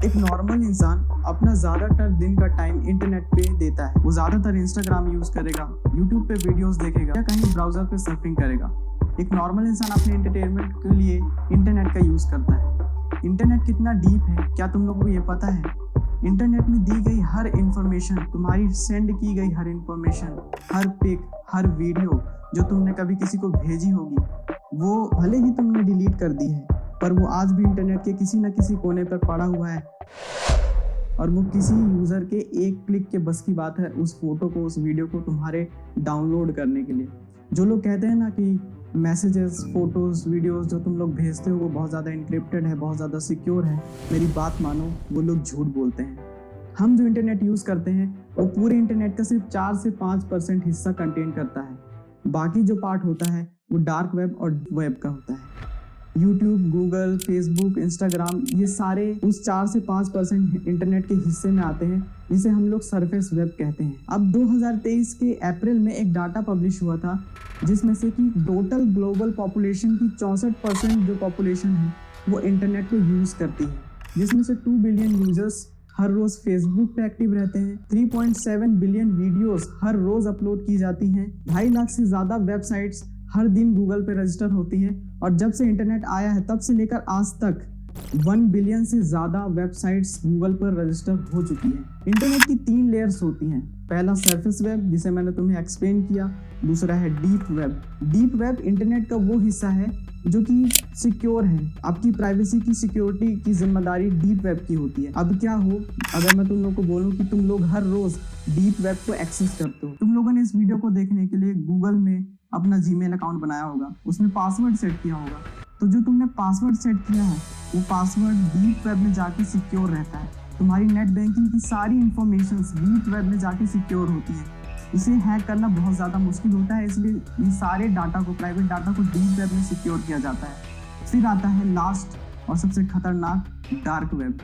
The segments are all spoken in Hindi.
एक नॉर्मल इंसान अपना ज़्यादातर दिन का टाइम इंटरनेट पे देता है। वो ज़्यादातर इंस्टाग्राम यूज़ करेगा, यूट्यूब पे वीडियोस देखेगा या कहीं ब्राउज़र पे सर्फिंग करेगा। एक नॉर्मल इंसान अपने एंटरटेनमेंट के लिए इंटरनेट का यूज़ करता है। इंटरनेट कितना डीप है, क्या तुम लोगों को ये पता है? इंटरनेट में दी गई हर इंफॉर्मेशन, तुम्हारी सेंड की गई हर इंफॉर्मेशन, हर पिक, हर वीडियो जो तुमने कभी किसी को भेजी होगी, वो भले ही तुमने डिलीट कर दी है, पर वो आज भी इंटरनेट के किसी न किसी कोने पर पड़ा हुआ है। और वो किसी यूज़र के एक क्लिक के बस की बात है उस फोटो को, उस वीडियो को तुम्हारे डाउनलोड करने के लिए। जो लोग कहते हैं ना कि मैसेजेस, फोटोज़, वीडियोस जो तुम लोग भेजते हो वो बहुत ज़्यादा इंक्रिप्टेड है, बहुत ज़्यादा सिक्योर है, मेरी बात मानो, वो लोग झूठ बोलते हैं। हम जो इंटरनेट यूज़ करते हैं वो पूरे इंटरनेट का सिर्फ 4 से 5% हिस्सा कंटेन करता है। बाकी जो पार्ट होता है वो डार्क वेब और वेब का होता है। यूट्यूब, गूगल, फेसबुक, इंस्टाग्राम, ये सारे उस 4 से 5% इंटरनेट के हिस्से में आते हैं जिसे हम लोग सरफेस वेब कहते हैं। अब 2023 के अप्रैल में एक डाटा पब्लिश हुआ था जिसमें से कि टोटल ग्लोबल पॉपुलेशन की 64% जो पॉपुलेशन है वो इंटरनेट को यूज़ करती है, जिसमें से 2 बिलियन यूजर्स हर रोज़ फेसबुक पे एक्टिव रहते हैं। 3.7 बिलियन वीडियोस हर रोज़ अपलोड की जाती हैं। 2.5 लाख से ज़्यादा वेबसाइट्स हर दिन गूगल पे रजिस्टर होती हैं। और जब से इंटरनेट आया है तब से लेकर आज तक 1 बिलियन से ज़्यादा वेबसाइट्स गूगल पर रजिस्टर हो चुकी हैं। इंटरनेट की 3 लेयर्स होती हैं। पहला सरफेस वेब, जिसे मैंने तुम्हें एक्सप्लेन किया। दूसरा है deep web. Deep web internet का वो हिस्सा है जो कि सिक्योर है। आपकी प्राइवेसी की सिक्योरिटी की जिम्मेदारी डीप वेब की होती है। अब क्या हो अगर मैं तुम लोग को बोलूं कि तुम लोग हर रोज डीप वेब को एक्सेस करते हो। तुम लोगों ने इस वीडियो को देखने के लिए गूगल में अपना जीमेल अकाउंट बनाया होगा, उसमें पासवर्ड सेट किया होगा। तो जो तुमने पासवर्ड सेट किया है वो पासवर्ड डीप वेब में जाके सिक्योर रहता है। तुम्हारी नेट बैंकिंग की सारी इंफॉर्मेशन डीप वेब में जाके सिक्योर होती है। इसे हैक करना बहुत ज़्यादा मुश्किल होता है, इसलिए ये सारे डाटा को, प्राइवेट डाटा को डीप वेब में सिक्योर किया जाता है। फिर आता है लास्ट और सबसे खतरनाक, dark web.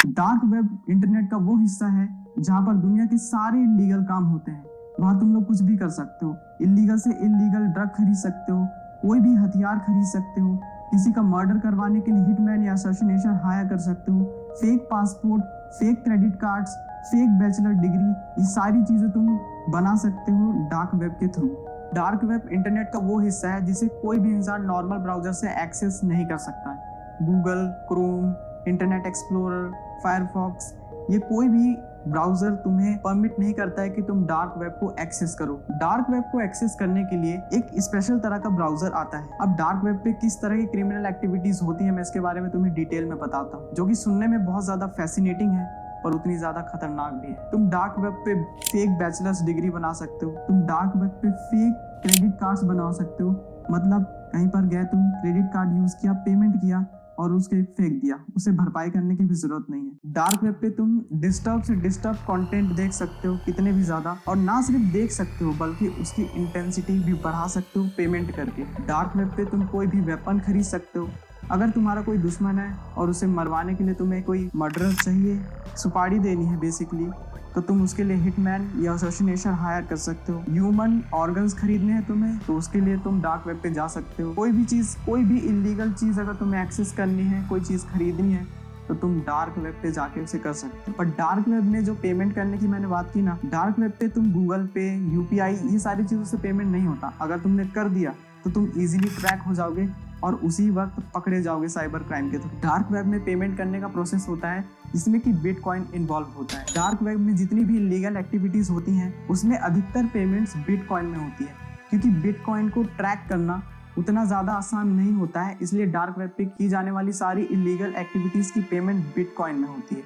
Dark web internet का वो हिस्सा है जहाँ पर दुनिया के सारे इलीगल काम होते हैं। वहाँ तुम लोग कुछ भी कर सकते हो। इलीगल से इलीगल ड्रग खरीद सकते हो, कोई भी हथियार खरीद सकते हो, किसी का मर्डर करवाने के लिए हिटमैन या असैसिनेशन हायर कर सकते हो, fake passport, fake credit cards, fake bachelor degree, ये सारी चीज़ें तुम बना सकते हो डार्क वेब के थ्रू। डार्क वेब इंटरनेट का वो हिस्सा है जिसे कोई भी इंसान नॉर्मल ब्राउजर से एक्सेस नहीं कर सकता है। Google, Chrome, internet explorer, Firefox, ये कोई भी ब्राउजर तुम्हें परमिट नहीं करता है कि तुम डार्क वेब को एक्सेस करो। डार्क वेब को एक्सेस करने के लिए एक स्पेशल तरह का ब्राउजर आता है। अब डार्क वेब पे किस तरह की क्रिमिनल एक्टिविटीज होती है मैं इसके बारे में तुम्हें डिटेल में बताता हूँ, जो कि सुनने में बहुत ज्यादा फैसिनेटिंग है और उतनी ज्यादा खतरनाक भी है। तुम डार्क वेब पे फेक बैचलर्स डिग्री बना सकते हो। तुम डार्क वेब पे फेक क्रेडिट कार्ड्स बना सकते हो। मतलब कहीं पर गए, तुम क्रेडिट कार्ड यूज किया, पेमेंट किया और उसके फेंक दिया, उसे भरपाई करने की भी जरूरत नहीं है। डार्क वेब पे तुम डिस्टर्ब से डिस्टर्ब कंटेंट देख सकते हो, कितने भी ज्यादा, और ना सिर्फ देख सकते हो बल्कि उसकी इंटेंसिटी भी बढ़ा सकते हो पेमेंट करके। डार्क वेब पे तुम कोई भी वेपन खरीद सकते हो। अगर तुम्हारा कोई दुश्मन है और उसे मरवाने के लिए तुम्हें कोई मर्डरर चाहिए, सुपारी देनी है बेसिकली, तो तुम उसके लिए हिटमैन या असैसिनेशन हायर कर सकते हो। ह्यूमन ऑर्गन्स खरीदने हैं तुम्हें, तो उसके लिए तुम डार्क वेब पे जा सकते हो। कोई भी चीज़, कोई भी इलीगल चीज़ अगर तुम्हें एक्सेस करनी है, कोई चीज़ खरीदनी है, तो तुम डार्क वेब पे जाके उसे कर सकते हो। पर डार्क वेब में जो पेमेंट करने की मैंने बात की ना, डार्क वेब पे तुम गूगल पे, यूपीआई, ये सारी चीज़ों से पेमेंट नहीं होता। अगर तुमने कर दिया तो तुम इजीली ट्रैक हो जाओगे और उसी वक्त पकड़े जाओगे साइबर क्राइम के थ्रू। डार्क वेब में पेमेंट करने का प्रोसेस होता है जिसमें कि बिटकॉइन इन्वॉल्व होता है। डार्क वेब में जितनी भी लीगल एक्टिविटीज होती हैं उसमें अधिकतर पेमेंट्स बिटकॉइन में होती है, क्योंकि बिटकॉइन को ट्रैक करना उतना ज़्यादा आसान नहीं होता है, इसलिए डार्क वेब पे की जाने वाली सारी इलीगल एक्टिविटीज की पेमेंट बिटकॉइन में होती है।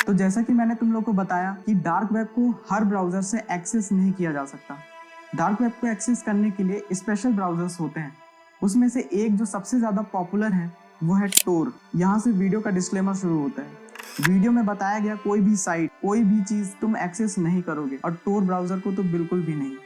तो जैसा कि मैंने तुम लोग को बताया कि डार्क वेब को हर ब्राउजर से एक्सेस नहीं किया जा सकता। डार्क वेब को एक्सेस करने के लिए स्पेशल ब्राउजर्स होते हैं। उसमें से एक जो सबसे ज़्यादा पॉपुलर है वो है टोर। यहाँ से वीडियो का डिस्क्लेमर शुरू होता है। वीडियो में बताया गया कोई भी साइट, कोई भी चीज़ तुम एक्सेस नहीं करोगे, और टोर ब्राउजर को तो बिल्कुल भी नहीं।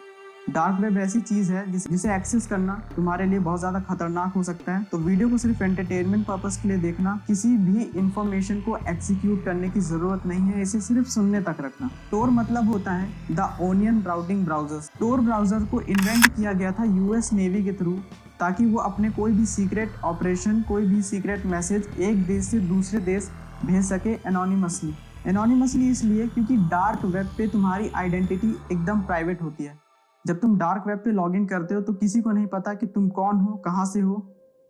डार्क वेब ऐसी चीज़ है जिसे एक्सेस करना तुम्हारे लिए बहुत ज़्यादा खतरनाक हो सकता है। तो वीडियो को सिर्फ एंटरटेनमेंट पर्पस के लिए देखना, किसी भी इंफॉर्मेशन को एग्जीक्यूट करने की ज़रूरत नहीं है, इसे सिर्फ सुनने तक रखना। टोर मतलब होता है the onion routing browser. Tor browser को इन्वेंट किया गया था यूएस नेवी के थ्रू ताकि वो अपने कोई भी सीक्रेट ऑपरेशन, कोई भी सीक्रेट मैसेज एक देश से दूसरे देश भेज सके एनोनिमसली इसलिए क्योंकि डार्क वेब पे तुम्हारी आइडेंटिटी एकदम प्राइवेट होती है। जब तुम डार्क वेब पे लॉगिन करते हो तो किसी को नहीं पता कि तुम कौन हो, कहाँ से हो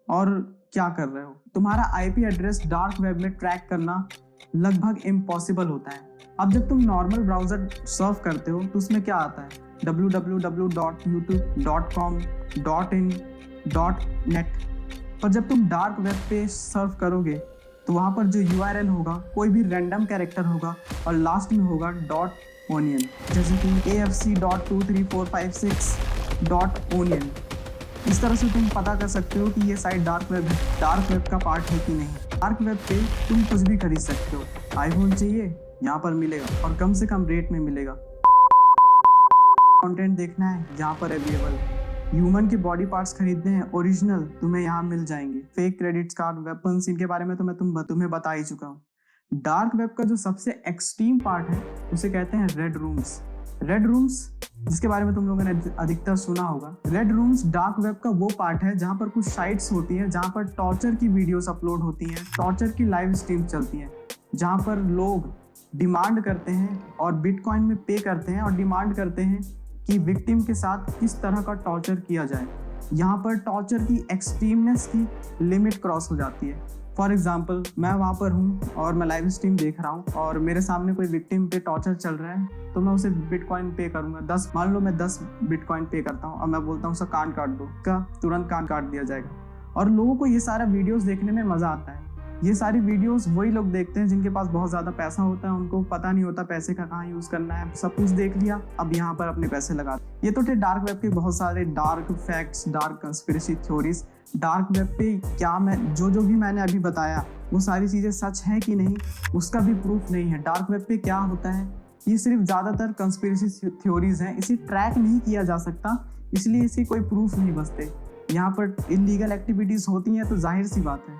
और क्या कर रहे हो। तुम्हारा आईपी एड्रेस डार्क वेब में ट्रैक करना लगभग इम्पॉसिबल होता है। अब जब तुम नॉर्मल ब्राउज़र सर्फ करते हो तो उसमें क्या आता है, www.youtube.com.in.net। पर जब तुम डार्क वेब पे सर्फ करोगे तो वहाँ पर जो URL होगा कोई भी रैंडम कैरेक्टर होगा और लास्ट में होगा .onion, जैसे कि afc.23456.onion। इस तरह से तुम पता कर सकते हो कि ये साइट डार्क वेब का पार्ट है कि नहीं। डार्क वेब पे तुम कुछ भी खरीद सकते हो। आईफोन चाहिए, यहाँ पर मिलेगा और कम से कम रेट में मिलेगा। कंटेंट देखना है, यहाँ पर अवेलेबल। ह्यूमन के बॉडी पार्ट्स खरीदने हैं ओरिजिनल, तुम्हें यहाँ मिल जाएंगे। फेक क्रेडिट कार्ड, वेपन्स, इनके बारे में तो मैं तुम्हें बता ही चुका हूँ। डार्क वेब का जो सबसे एक्सट्रीम पार्ट है उसे कहते हैं रेड रूम्स। रेड रूम्स, जिसके बारे में तुम लोगों ने अधिकतर सुना होगा। रेड रूम्स डार्क वेब का वो पार्ट है जहाँ पर कुछ साइट्स होती हैं जहाँ पर टॉर्चर की वीडियोस अपलोड होती हैं, टॉर्चर की लाइव स्ट्रीम चलती हैं, जहाँ पर लोग डिमांड करते हैं और बिटकॉइन में पे करते हैं और डिमांड करते हैं कि विक्टिम के साथ किस तरह का टॉर्चर किया जाए। यहाँ पर टॉर्चर की एक्सट्रीमनेस की लिमिट क्रॉस हो जाती है। फॉर एग्जाम्पल, मैं वहाँ पर हूँ और मैं लाइव स्ट्रीम देख रहा हूँ और मेरे सामने कोई विक्टिम पे टॉर्चर चल रहा है, तो मैं उसे बिटकॉइन पे करूँगा। 10, मान लो मैं 10 बिटकॉइन पे करता हूँ और मैं बोलता हूँ सर कान काट दो, का तुरंत कान काट दिया जाएगा। और लोगों को ये सारा वीडियोस देखने में मज़ा आता है। ये सारी वीडियोस वही लोग देखते हैं जिनके पास बहुत ज़्यादा पैसा होता है, उनको पता नहीं होता पैसे का कहाँ यूज़ करना है। सब कुछ देख लिया, अब यहाँ पर अपने पैसे लगा। ये तो थे डार्क वेब के बहुत सारे dark facts, dark conspiracy theories. Dark web पे क्या मैं जो भी मैंने अभी बताया वो सारी चीज़ें सच हैं कि नहीं, उसका भी प्रूफ नहीं है। डार्क वेब पे क्या होता है ये सिर्फ ज़्यादातर कंस्पिरेसी थ्योरीज हैं, इसे ट्रैक नहीं किया जा सकता, इसलिए इसके कोई प्रूफ नहीं बचते। यहाँ पर इलीगल एक्टिविटीज़ होती हैं तो जाहिर सी बात है।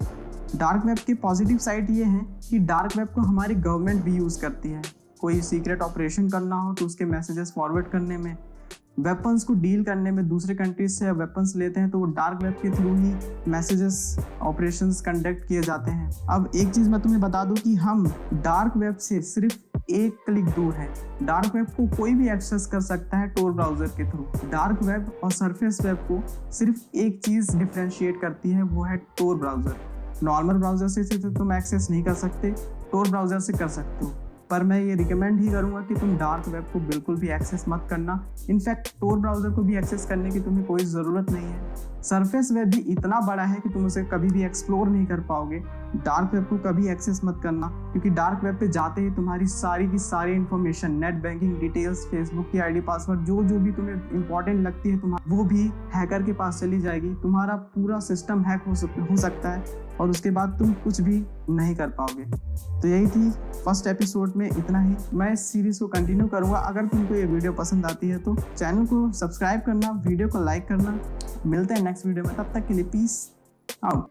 डार्क वेब की पॉजिटिव साइड ये है कि डार्क वेब को हमारी गवर्नमेंट भी यूज़ करती है। कोई सीक्रेट ऑपरेशन करना हो तो उसके मैसेजेस फॉरवर्ड करने में, वेपन्स को डील करने में, दूसरे कंट्रीज से वेपन्स लेते हैं तो वो डार्क वेब के थ्रू ही मैसेजेस ऑपरेशंस कंडक्ट किए जाते हैं। अब एक चीज़ मैं तुम्हें बता दूं कि हम डार्क वेब से सिर्फ एक क्लिक दूर हैं। डार्क वेब को कोई भी एक्सेस कर सकता है टोर ब्राउज़र के थ्रू। डार्क वेब और सरफेस वेब को सिर्फ एक चीज़ डिफ्रेंशिएट करती है, वो है टोर ब्राउज़र। नॉर्मल ब्राउज़र से तुम एक्सेस नहीं कर सकते, टोर ब्राउज़र से कर सकते हो। पर मैं ये रिकमेंड ही करूँगा कि तुम डार्क वेब को बिल्कुल भी एक्सेस मत करना। इनफैक्ट टोर ब्राउज़र को भी एक्सेस करने की तुम्हें कोई ज़रूरत नहीं है। सरफेस वेब भी इतना बड़ा है कि तुम उसे कभी भी एक्सप्लोर नहीं कर पाओगे। डार्क वेब को कभी एक्सेस मत करना, क्योंकि डार्क वेब पे जाते ही तुम्हारी सारी की सारी information, net banking details, Facebook की आईडी, पासवर्ड, जो भी तुम्हें इंपॉर्टेंट लगती है वो भी हैकर के पास चली जाएगी। तुम्हारा पूरा सिस्टम हैक हो सकता है और उसके बाद तुम कुछ भी नहीं कर पाओगे। तो यही थी फर्स्ट एपिसोड में, इतना ही। मैं इस सीरीज़ को कंटिन्यू करूँगा। अगर तुमको ये वीडियो पसंद आती है तो चैनल को सब्सक्राइब करना, वीडियो को लाइक करना। मिलते हैं नेक्स्ट वीडियो में, तब तक के लिए पीस आउट।